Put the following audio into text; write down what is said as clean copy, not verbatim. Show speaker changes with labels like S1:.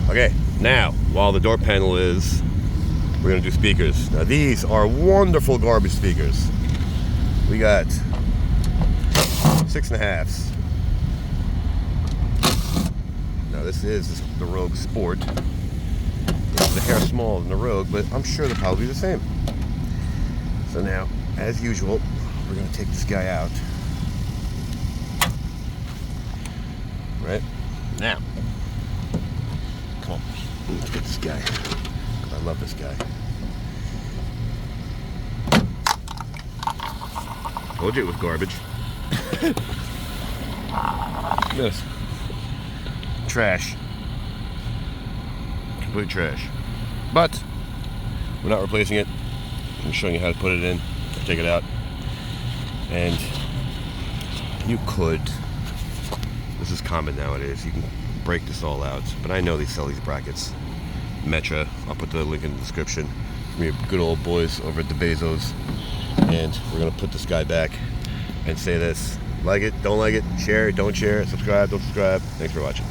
S1: Okay, now, while the door panel is, we're gonna do speakers. Now these are wonderful garbage speakers. We got 6.5s. Now this is the Rogue Sport. It's a hair smaller than the Rogue, but I'm sure they're probably the same. So now, as usual, we're gonna take this guy out. Right? Now, come on, let's get this guy. I love this guy. Told you it was garbage. This. Trash. Complete trash. But we're not replacing it. I'm showing you how to put it in, take it out. And you could, this is common nowadays, you can break this all out. But I know they sell these brackets. Metra, I'll put the link in the description from your good old boys over at the Bezos. And we're gonna put this guy back and say this: like it, don't like it, share it, don't share it, subscribe, don't subscribe. Thanks for watching.